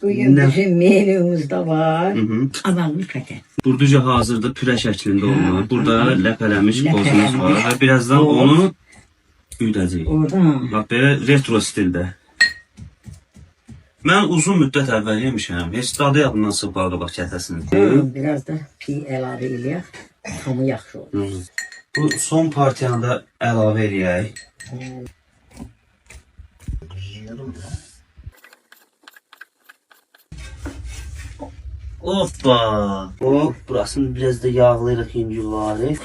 Bugün bizim menümüzdə var. Analı pətə. Burduca hazırda pürə şəklində olmalı. Burada ləpələnmiş qozumuz var və birazdan onu üydəcəyik. Oradan. Bax, belə retro stildə. Mən uzun müddət əvvəl yemişəm. Heç dadı yadımdan sıxmadı bax kətəsini. Biraz da pi əlavə eləyək. Tamı yaxşı olur. Bu son partiyanı da əlavə eləyək. Hoppa. Hop, burasını biraz da yağlayırıq yüngülvari.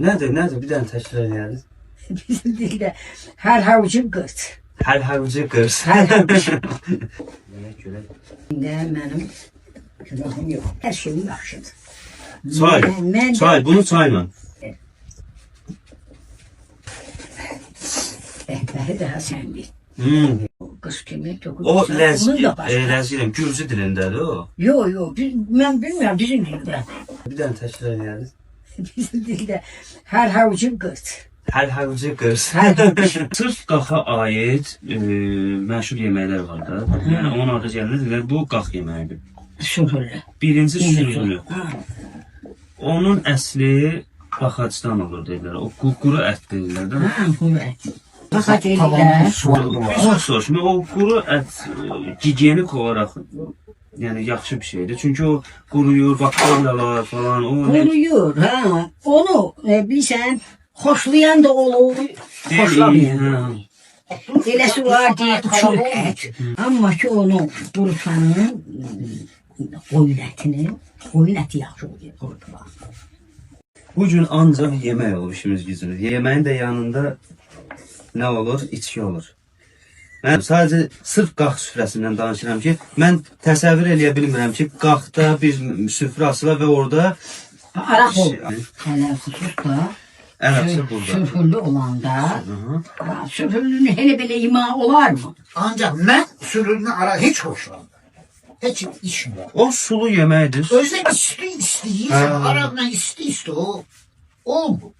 Nədir? Bir dənə təkrar edərik. Bizim dildə hər havucu qırt. Hər havucu qırs. Hər havucu. İndi mənim günahım yox. Hər şey yaxşıdır. Çay, bunu çayla. Əhbəri daha sən bil. Qız kimi toxu. O ləzgirəm, Gürcü dilindədir o. Yox, mən bilmirəm bizim dildə. Bir dənə təkrar edərik. Bizim dildə hər havucu qırt. Hər havucu qırs. Sırf qaxa aid məşhur yeməklər var da. Yəni onun adı gəlir, bu qax yeməyidir. Sürhüllü. Birinci sürhüllü. Onun əsli qaxacdan olur deyirlər. O quru ət deyirlər də. Quru ət. Qaxac eləyirlər. Şimdi o quru ət gigiyenik olaraq yəni yaxşı bir şeydir. Çünki o quruyur, bakteriyalar falan. Quruyur, hə. Onu bilirsən, xoşlayan da olur, xoşlamayan. Eləsi var deyək, çürük ət. Amma ki onu qurutanın qoyun əti yaxşı olur, qurutular. Bugün ancaq yemək olur işimiz gücümüz. Yeməyin də yanında nə olur? İçki olur. Mən sadəcə sırf qax süfrəsindən danışıram ki, mən təsəvvür eləyə bilmirəm ki, qaxda bir süfrə asıla və orada araq olur. Hələ xüsus da sürhüllü olanda, sürhüllünü hele belə yemək olar mı? Ancaq mən sürülünü ara heç hoşlanmıram. Heç içmir. O sulu yeməkdir. Özde isti istəyirsən, araqla isti o. Olmur.